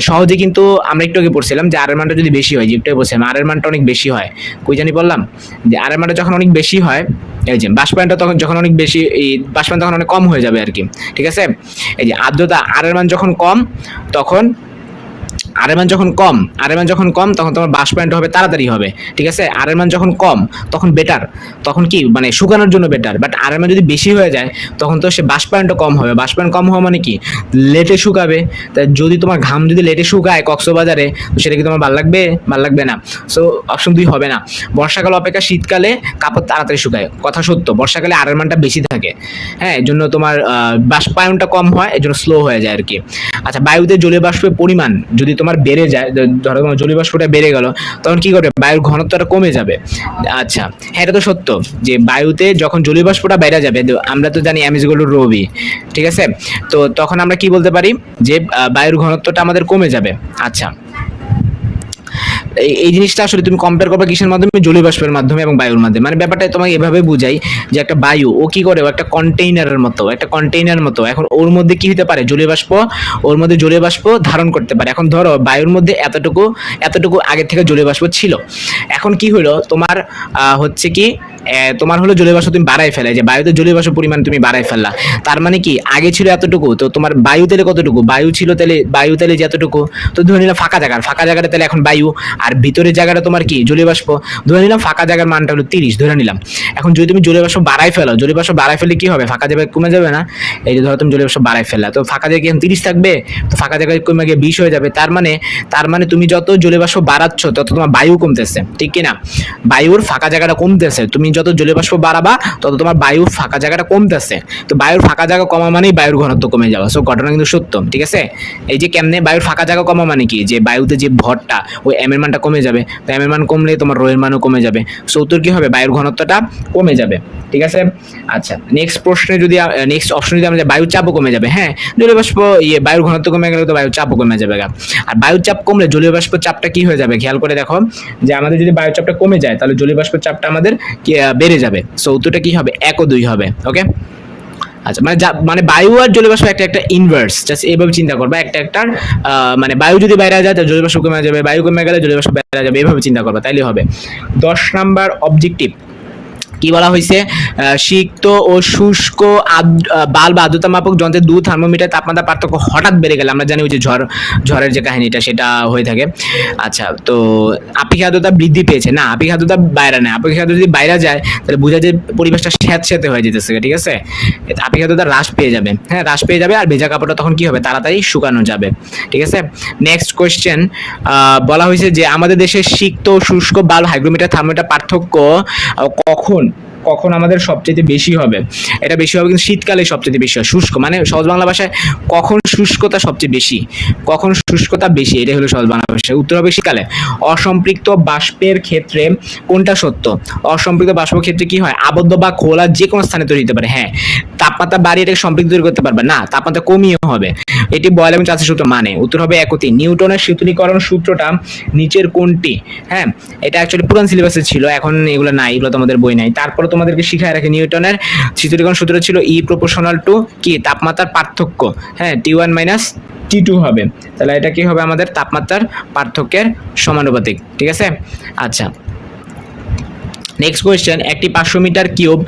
Speaker 1: সহজে কিন্তু আমরা একটু আগে পড়ছিলাম যে আর এর মানটা যদি বেশি হয়, যে একটু বলছিলাম আর এর মানটা অনেক বেশি হয়, কই জানি বললাম যে আর এর মানটা যখন অনেক বেশি হয়, এই যে বাষ্পায়নটা তখন যখন অনেক বেশি, এই বাষ্পায়ন তখন অনেক কম হয়ে যাবে আর কি। ঠিক আছে, এই যে আর্দ্রতা আর এর মান যখন কম তখন আর এর মান যখন কম তখন তোমার বাষ্পায়নটা হবে তাড়াতাড়ি হবে। ঠিক আছে, আর এর মান যখন কম তখন বেটার, তখন কি মানে শুকানোর জন্য বেটার। বাট আর এর মান যদি বেশি হয়ে যায় তখন তো সে বাষ্পায়নটা কম হবে। বাষ্পায়ন কম হওয়া মানে কি? লেটে শুকাবে। তাই যদি তোমার ঘাম যদি লেটে শুকায় কক্সবাজারে, তো সেটা কি তোমার ভালো লাগবে? ভালো লাগবে না। সো অপশন 2 হবে না। বর্ষাকাল অপেক্ষা শীতকালে কাপড় তাড়াতাড়ি শুকায়, কথা সত্য। বর্ষাকালে আর এর মানটা বেশি থাকে, হ্যাঁ, এর জন্য তোমার বাষ্পায়নটা কম হয়, এর জন্য স্লো হয়ে যায় আর কি। আচ্ছা, বায়ুতে জলীয় বাষ্পের পরিমাণ যদি তোমার বেড়ে যায়, ধরো তোমার জলীয় বাষ্পটা বেড়ে গেল, তখন কি করবে? বায়ুর ঘনত্বটা কমে যাবে। আচ্ছা হ্যাঁ, এটা তো সত্য যে বায়ুতে যখন জলীয় বাষ্পটা বেড়ে যাবে, আমরা তো জানি m=ρv, ঠিক আছে, তো তখন আমরা কি বলতে পারি যে বায়ুর ঘনত্বটা আমাদের কমে যাবে। আচ্ছা, এই জিনিসটা আসলে তুমি কম্পেয়ার করবে কিসের মাধ্যমে? জলীয় বাষ্পের মাধ্যমে এবং বায়ুর মাধ্যমে। মানে ব্যাপারটা তোমাকে এভাবে বুঝাই যে একটা বায়ু ও কি করে, ও একটা কন্টেইনারের মতো, এখন ওর মধ্যে কি হতে পারে? জলীয় বাষ্প, ওর মধ্যে জলীয় বাষ্প ধারণ করতে পারে। এখন ধরো বায়ুর মধ্যে এতটুকু আগে থেকে জলীয় বাষ্প ছিল, এখন কি হলো তোমার হচ্ছে কি তোমার হলো জলীয় বাষ্প তুমি বাড়াই ফেলে, যে বায়ুতে জলীয় বাষ্প পরিমাণ তুমি বাড়াই ফেললা। তার মানে কি আগে ছিল এতটুকু, তো তোমার বায়ু তেলে কতটুকু? বায়ু ছিল তেলে যে এতটুকু, তো ধরে নিলাম ফাঁকা জায়গাটা তাহলে এখন বায়ু, আর ভিতরের জায়গাটা তোমার কি জলীয় বাষ্প, ধরে নিলাম ফাঁকা জায়গার মানটা হলো 30 ধরে নিলাম। এখন যদি তুমি জলীয় বাষ্প বাড়াই ফেলো, জলীয় বাষ্প বাড়াই ফেললে কি হবে, ফাঁকা জায়গা কমে যাবে না? এই যে ধরো তুমি জলীয় বাষ্প বাড়াই ফেললা, তো ফাঁকা জায়গায় 30 থাকবে, তো ফাঁকা জায়গায় কমে গিয়ে 20 হয়ে যাবে। তার মানে তুমি যত জলীয় বাষ্প বাড়াচ্ছ তত তোমার বায়ু কমতেছে, ঠিক কিনা? বায়ুর ফাঁকা জায়গাটা কমতেছে, তুমি যত জলীয় বাষ্প বাড়াবা তত তোমার বায়ুর ফাঁকা জায়গাটা কমতেছে। তো বায়ুর ফাঁকা জায়গা কমা মানেই বায়ুর ঘনত্ব কমে যাওয়া। সো ঘটনা কিন্তু সত্য, ঠিক আছে? এই যে কেমনে বায়ুর ফাঁকা জায়গা কমা মানে কি, যে বায়ুতে যে ভরটা ওই এম এর মানটা কমে যাবে, তো এম এর মান কমলে তোমার রো এর মানও কমে যাবে। সো উত্তর কি হবে, বায়ুর ঘনত্বটা কমে যাবে, ঠিক আছে? আচ্ছা, নেক্সট প্রশ্নে যদি নেক্সট অপশন যদি আমরা বায়ুর চাপও কমে যাবে। হ্যাঁ, জলীয় বাষ্প বায়ুর ঘনত্ব কমে গেলে তো বায়ুর চাপও কমে যাবে। আর বায়ুর চাপ কমলে জলীয় বাষ্প চাপটা কি হয়ে যাবে, খেয়াল করে দেখো যে আমাদের যদি বায়ুর চাপটা কমে যায় তাহলে জলীয় বাষ্পের চাপটা আমাদের বেড়ে যাবে। সো উত্তরটা কি হবে, 1 ও 2 হবে। ওকে, আচ্ছা, মানে বায়ু আর জলীয় বাষ্প একটা ইনভার্স, জাস্ট এইভাবে চিন্তা করবা, একটা মানে বায়ু যদি বাইরে যায় তাহলে জলীয় বাষ্প কমে যাবে, বায়ু কমে গেলে জলীয় বাষ্প বাইরে যাবে, এইভাবে চিন্তা করবা, তাইলে হবে। 10 নাম্বার অবজেক্টিভ কি বলা হয়েছে, সিক্ত ও শুষ্ক বাল বা আর্দ্রতা মাপক যন্ত্রের দু থার্মোমিটার তাপমাত্রা পার্থক্য হঠাৎ বেড়ে গেলে, আমরা জানি ওই যে ঝড়ের যে কাহিনীটা সেটা হয়ে থাকে। আচ্ছা, তো আপেক্ষিক আর্দ্রতা বৃদ্ধি পেয়েছে না, আপেক্ষিক আর্দ্রতা বাইরে নেয়, আপেক্ষিক আর্দ্রতা যদি বাইরে যায় তাহলে বোঝা যায় পরিবেশটা স্যাঁতস্যাঁতে হয়ে যেতেছে, ঠিক আছে? আপেক্ষিক আর্দ্রতা হ্রাস পেয়ে যাবে, হ্যাঁ হ্রাস পেয়ে যাবে, আর ভেজা কাপড়টা তখন কি হবে, তাড়াতাড়ি শুকানো যাবে, ঠিক আছে? নেক্সট কোয়েশ্চেন বলা হয়েছে যে আমাদের দেশের সিক্ত ও শুষ্ক বাল হাইগ্রোমিটার থার্মোমিটার পার্থক্য কখন আমাদের সবচেয়ে বেশি হবে? এটা বেশি হবে কিন্তু শীতকালে সবচেয়ে বেশি হয়। শুষ্ক মানে সহজ বাংলা ভাষায় কখন শুষ্কতা সবচেয়ে বেশি, কখন শুষ্কতা বেশি, এটাই হলো সহজ বাংলা ভাষায়। উত্তর হবে শীতকালে। অসম্পৃক্ত বাষ্পের ক্ষেত্রে কোনটা সত্য? অসম্পৃক্ত বাষ্পের ক্ষেত্রে কি হয়, আবদ্ধ বা খোলা যে কোনো স্থানে তৈরি হতে পারে। হ্যাঁ, তাপমাত্রা বাড়িয়ে এটাকে সম্পৃক্ত তৈরি করতে পারবে না, তাপমাত্রা কমিয়ে হবে। এটি বয়েল এবং চার্লসের সূত্র মানে। উত্তর হবে 1 ও 3। নিউটনের শীতলীকরণ সূত্রটা নিচের কোনটি? হ্যাঁ, এটা অ্যাকচুয়ালি পুরান সিলেবাসে ছিল, এখন এগুলো নাই, এগুলো তোমাদের বই নাই। তারপরে তোমাদেরকে শিখায় রাখে নিউটনের শীতলীকরণ সূত্র ছিল E প্রপোর্শনাল টু কি, তাপমাত্রার পার্থক্য। হ্যাঁ, T1 মাইনাস T2 হবে, তাহলে এটা কি হবে, আমাদের তাপমাত্রার পার্থক্যের সমানুপাতিক, ঠিক আছে? আচ্ছা, নেক্সট কোয়েশ্চেন, একটি 500 মিটার কিউব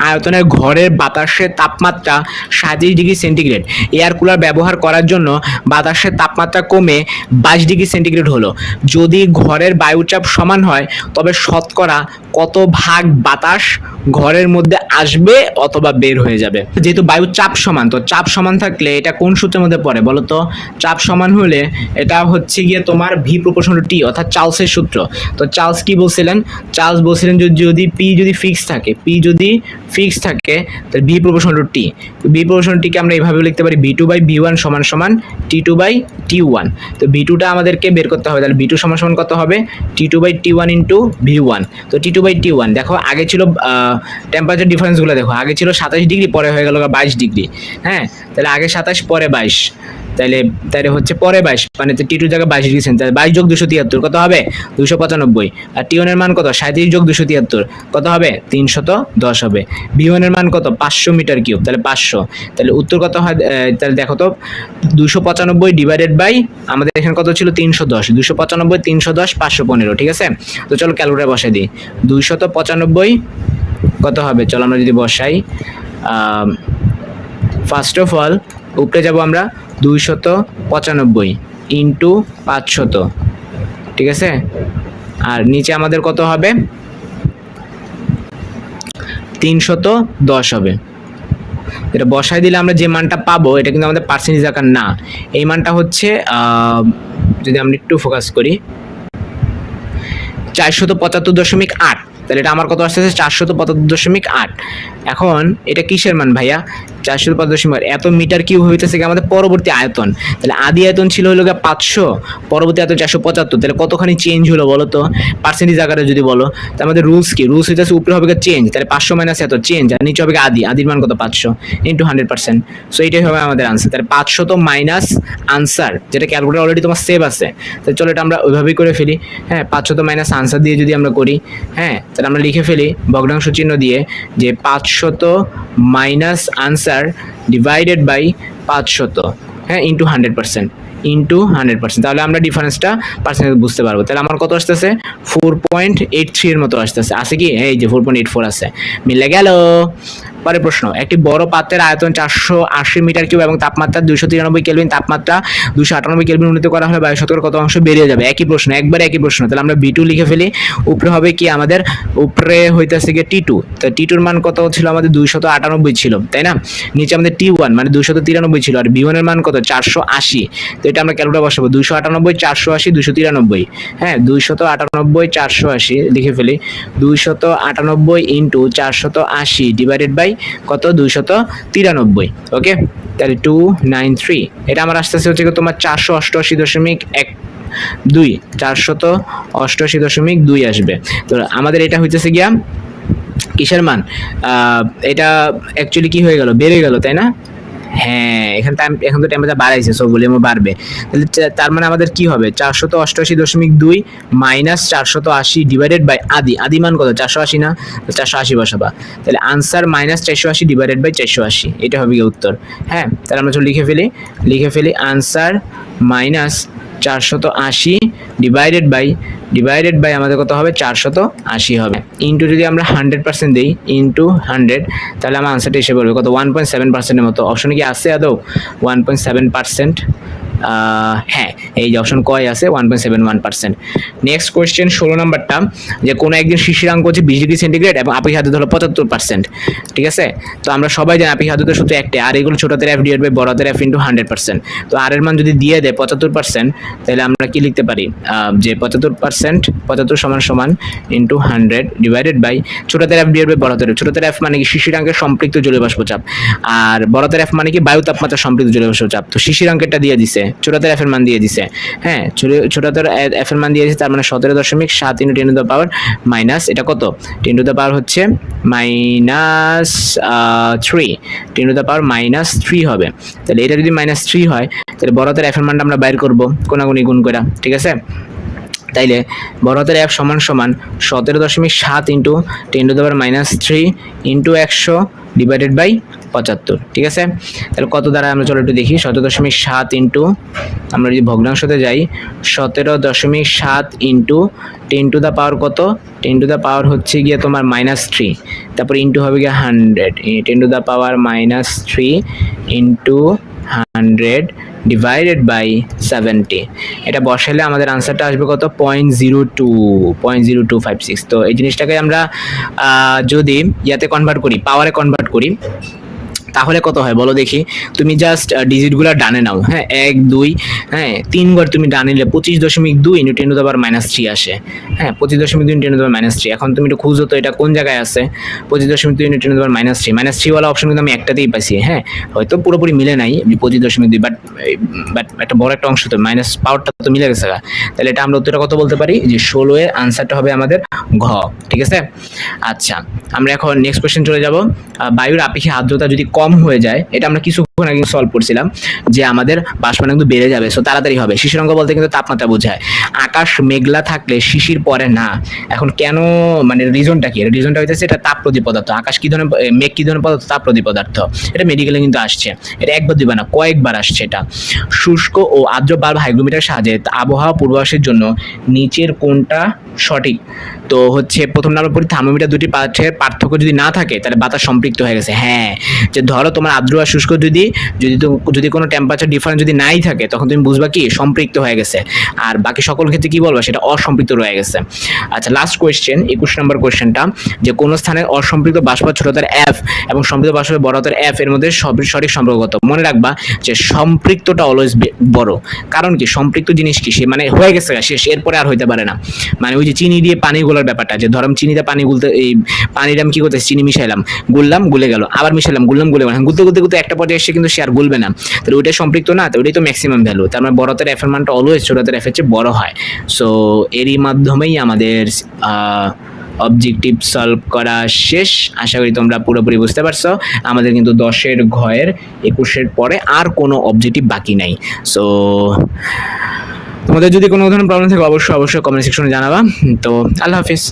Speaker 1: আয়তনের ঘরের বাতাসের তাপমাত্রা 37 ডিগ্রি সেন্টিগ্রেড, এয়ার কুলার ব্যবহার করার জন্য বাতাসের তাপমাত্রা কমে 22 ডিগ্রি সেন্টিগ্রেড হলো। যদি ঘরের বায়ুচাপ সমান হয় তবে শতকরা কত ভাগ বাতাস ঘরের মধ্যে আসবে অথবা বের হয়ে যাবে? যেহেতু বায়ুর চাপ সমান, তো চাপ সমান থাকলে এটা কোন সূত্রের মধ্যে পড়ে বলো তো? চাপ সমান হলে এটা হচ্ছে গিয়ে তোমার ভি প্রপোর্শনাল টু টি, অর্থাৎ চার্লসের সূত্র। তো চার্লস কি বলছিলেন? চার্লস বলছিলেন যদি পি যদি ফিক্স থাকে, তাহলে V proportional to T. V proportional টিকে আমরা এইভাবে লিখতে পারি, ভি2 বাই ভি1 সমান সমান টি2 বাই টি1। তো ভি2টা আমাদেরকে বের করতে হবে, তাহলে ভি2 সমান সমান কত হবে, টি2 বাই টি1 ইন্টু ভি1। তো টি2 বাই টি1 দেখো, আগে ছিল টেম্পারেচার ডিফারেন্সগুলো দেখো, আগে ছিল 27 ডিগ্রি, পরে হয়ে গেল 22 ডিগ্রি। হ্যাঁ, তাহলে আগে 27 পরে 22, তাহলে হচ্ছে পরে 22, মানে টি2 জায়গায় 22 ডিগ্রি সেন্টিগ্রেড। 22 যোগ 273 কত হবে, 295। আর টি1 এর মান কত, 37 যোগ 273 কত হবে, 310 হবে। ভি1 এর মান কত, 500 মিটার কিউব, তাহলে 500। তাহলে উত্তর কত হয়, তাহলে দেখো তো 295 ডিভাইডেড বাই আমাদের এখানে কত ছিল, 310, 295 310 515, ঠিক আছে? তো চলো ক্যালকুলেটর বসাই দিই। 295 কত হবে, চলো আমরা যদি বসাই, ফার্স্ট অফ অল উপরে যাব আমরা, 295 ইন্টু 500, ঠিক আছে? আর নিচে আমাদের কত হবে, 310 হবে। এটা বসাই দিলে আমরা যে মানটা পাবো এটা কিন্তু আমাদের পার্সেন্টেজ আকার না, এই মানটা হচ্ছে যদি আমরা একটু ফোকাস করি 475.8, তাহলে এটা আমার কত আসতেছে, 475.8। এখন এটা কিসের মান ভাইয়া, 475.8, এত মিটার কিউব হইতেছে কি আমাদের পরবর্তী আয়তন। তাহলে আদি আয়তন ছিল হলো 500, পরবর্তী আয়তন 475, তাহলে কতখানি চেঞ্জ হলো বলো তো, পার্সেন্টেজ আকারে যদি বলো। তো আমাদের রুলস কি, রুলস হইতেছে উপরে হবে চেঞ্জ, তাহলে 500 মাইনাস এত চেঞ্জ, আর নিচে হবে আদির মান কত, 500 ইন্টু 100%। সো এইটাই হবে আমাদের আনসার। তাহলে 500 মাইনাস আনসার, যেটা ক্যালকুলেটর অলরেডি তোমার সেভ আছে। তাহলে চলো এটা আমরা ওইভাবেই করে ফেলি। হ্যাঁ, 500 মাইনাস আনসার দিয়ে যদি আমরা করি, হ্যাঁ, তাহলে আমরা লিখে ফেলি ভগ্নাংশ চিহ্ন দিয়ে যে 500 মাইনাস আনসার ডিভাইডেড বাই 500, হ্যাঁ, ইন্টু 100%, তাহলে আমরা ডিফারেন্সটা পার্সেন্টেজ বুঝতে পারবো। তাহলে আমার কত আসতেছে, 4.83 এর মতো আসতেছে, আছে কি, এই যে 4.84 আছে, মিলে গেল। পরের প্রশ্ন, একটি বড় পাত্রের আয়তন 480 মিটার কিউব এবং তাপমাত্রা 293 কেলভিন, তাপমাত্রা 298 কেলভিন উন্নীত করা হলে বায়ু শতকরা কত অংশ বেরিয়ে যাবে? একই প্রশ্ন, একবার একই প্রশ্ন। তাহলে আমরা B2 লিখে ফেলি। উপরে হবে কি আমাদের, উপরে হইতেছে গিয়ে T2, তো T2 এর মান কত ছিল আমাদের? 298 ছিল, তাই না? নিচে আমাদের T1 মানে 293 ছিল, আর B1 এর মান কত? 480। তো এটা আমরা ক্যালকুলেটর বসাবো, 298 480 293। হ্যাঁ, 298 480 লিখে ফেলি। 298 ইন্টু 480 ডিভাইডেড বাই কত? 293। ওকে, তাহলে 293। এটা আমার আসতেছে হচ্ছে তোমার 488.12, 488.2 আসবে। তো আমাদের এটা হইতেছে গিয়া কিসের মান? এটা অ্যাকচুয়ালি কি হয়ে গেল? বেড়ে গেল, তাই না? হ্যাঁ, এখন তো টেম্পারেচার বাড়াইছে, সো ভলিউমও বাড়বে। তাহলে তার মানে আমাদের কি হবে? 488.2 মাইনাস 480 ডিভাইডেড বাই আদি মান কত? 480 না? 480 বসাবা। তাহলে আনসার মাইনাস 480 ডিভাইডেড বাই 480, এটা হবে গিয়ে উত্তর। হ্যাঁ, তাহলে আমরা লিখে ফেলি আনসার মাইনাস 480 ডিভাইডেড বাই আমাদের কত হবে? 480 হবে। ইন্টু যদি আমরা 100% দিই, ইন্টু 100, তাহলে আমার আনসারটা এসে পড়বে কত? 1.7%-এর মতো। অপশনে কি আছে আদৌ 1.7%? হ্যাঁ, এই যে অপশন কয় আছে, 1.71%। নেক্সট কোয়েশ্চেন 16 নাম্বারটা, যে কোনো একদিন শিশিরাঙ্ক হচ্ছে 20 ডিগ্রি সেন্টিগ্রেড এবং আপেক্ষিক আর্দ্রতা হলো 75%। ঠিক আছে, তো আমরা সবাই জানি আপেক্ষিক আর্দ্রতার সূত্র একটাই, আর এগুলো ছোট হাতের f ডিভাইড বাই বড় হাতের f ইন্টু 100%। তো আর এর মান যদি দিয়ে দেয় 75%, তাহলে আমরা কি লিখতে পারি? যে 75% সমান ইন্টু 100 ডিভাইডেড বাই ছোট হাতের f ডিভাইড বাই বড় হাতের। ছোট হাতের f মানে কি? শিশিরাঙ্কের সম্পৃক্ত জলীয় বাষ্প চাপ, আর বড় হাতের f মানে কি? বায়ু তাপমাত্রা সম্পৃক্ত জলীয় বাষ্প চাপ। তো শিশিরাঙ্কেরটা দিয়ে দিছে, ছোট হাতের f এর মান দিয়ে দিছে। হ্যাঁ, ছোট হাতের f এর মান দিয়ে দিছে, তার মানে 17.7 into 10 to the power minus, এটা কত? 10 টু দ্য পাওয়ার হচ্ছে minus 3, 10 to the power minus 3 হবে। তাহলে এটা যদি মাইনাস 3 হয়, তাহলে বড় হাতের f এর মানটা আমরা বাইর করব কোনাগুনি গুণ করে। ঠিক আছে, তাইলে বড় হাতের f সমান 17.7 into 10 to the power minus 3 into 100 divided by 75। ঠিক আছে, তাহলে কত দ্বারা আমরা চলো একটু দেখি। 17.7 ইন্টু, আমরা যদি ভগ্নাংশতে যাই, 17.7 ইন্টু 10 টু দ্য পাওয়ার কত? 10 টু দ্য পাওয়ার হচ্ছে গিয়ে তোমার মাইনাস 3, তারপর ইন্টু হবে গিয়ে 100, 10 to the power minus 3 into 100 divided by 70। এটা বসালে আমাদের আনসারটা আসবে কত? 0.0256। তো এই জিনিসটাকে আমরা যদি ইয়াতে কনভার্ট করি, পাওয়ারে কনভার্ট করি, তাহলে কত হয় বলো দেখি? তুমি জাস্ট ডিজিটগুলো ডানে নাও। হ্যাঁ, 1 2, হ্যাঁ 3 বার তুমি ডানে নিলে 25.2 into 10 to the power minus 3 আসে। হ্যাঁ, 25.2 into 10 to the power minus 3। এখন তুমি একটু খুঁজো তো এটা কোন জায়গায় আছে। 25.2 into 10 to the power minus 3, minus 3 ওয়ালা অপশন কিন্তু আমি একটাতেই পাইছি। হ্যাঁ, হয়তো পুরোপুরি মিলে নাই 25.2, বাট একটা বড় একটা অংশ তো মাইনাস পাওয়ারটা তো মিলে গেছে। তাহলে এটা আমরা উত্তরটা কত বলতে পারি? যে 16 এর আনসারটা হবে আমাদের ঘ। ঠিক আছে, আচ্ছা আমরা এখন নেক্সট কোয়েশ্চেন চলে যাব। বায়ুর আপেক্ষিক আর্দ্রতা যদি কম হয়ে যায়, এটা আমরা কিছুক্ষণ আগে সলভ করছিলাম, যে আমাদের বাষ্পায়ন কিন্তু বেড়ে যাবে, সো তাড়াতাড়ি হবে। শিশিরাঙ্ক বলতে কিন্তু তাপমাত্রা বোঝায়। আকাশ মেঘলা থাকলে শিশির পড়ে না। এখন কেন, মানে রিজনটা কি? রিজনটা হইতেছে এটা তাপপ্রদীপ পদার্থ। আকাশ কি ধরনের, মেঘ কি ধরনের পদার্থ? তাপপ্রদীপ পদার্থ। এটা মেডিকেলে কিন্তু আসছে, এটা একবার দুইবার না, কয়েকবার আসছে এটা। শুষ্ক ও আর্দ্র বাল্ব হাইগ্রোমিটার সাহায্যে আবহাওয়া পূর্বাভাসের জন্য নিচের কোনটা সঠিক? তো হচ্ছে প্রথম নাম্বার পরি, থার্মোমিটার দুটি পাঠের পার্থক্য যদি না থাকে, তাহলে বাতাস সম্পৃক্ত হয়ে গেছে। হ্যাঁ, যে ধরো তোমার আর্দ্র আর শুষ্ক যদি কোনো টেম্পারেচার ডিফারেন্স যদি নাই থাকে, তখন তুমি বুঝবা কি সম্পৃক্ত হয়ে গেছে। আর বাকি সকল ক্ষেত্রে কি বলবা? সেটা অসম্পৃক্ত রয়ে গেছে। আচ্ছা, লাস্ট কোয়েশ্চেন 21 নম্বর কোয়েশ্চেনটা, যে কোন স্থানে অসম্পৃক্ত বাষ্প ছোট হাতের f এবং সম্পৃক্ত বাষ্প বড় হাতের f এর মধ্যে সঠিক সম্পর্ক কত? মনে রাখবা যে সম্পৃক্তটা অলওয়েজ বড়। কারণ কি? সম্পৃক্ত জিনিস কি? সে মানে হয়ে গেছে শেষ, এরপরে আর হইতে পারে না। মানে ওই যে চিনি দিয়ে পানি গোলার ব্যাপারটা, যে ধরম চিনিতে পানি গুলতে, এই পানিটা আমি কি করতেছি? চিনি মিশাইলাম, গুললাম, গুলে গেল, আবার মিশাইলাম, গুললাম, গুলে গেল, গুলতে গুলতে গুলতে একটা পর্যায়ে এসে কিন্তু সে আর গুলবে না। তাহলে ওইটা সম্পৃক্ত না, তো ওইটাই তো ম্যাক্সিমাম ভ্যালু। তার মানে বড় হাতের f এর মানটা অলওয়েজ ছোট হাতের f এর চেয়ে বড় হয়। সো এরই মাধ্যমেই আমাদের অবজেক্টিভ সলভ করা শেষ। আশা করি তোমরা পুরোপুরি বুঝতে পারছো। আমাদের কিন্তু 10-এর ঘয়ের 21-এর পরে আর কোনো অবজেক্টিভ বাকি নাই। সো তোমাদের যদি কোনো ধরনের প্রবলেম থাকে, অবশ্যই কমেন্ট সেকশনে জানাবা। তো আল্লাহ হাফিজ।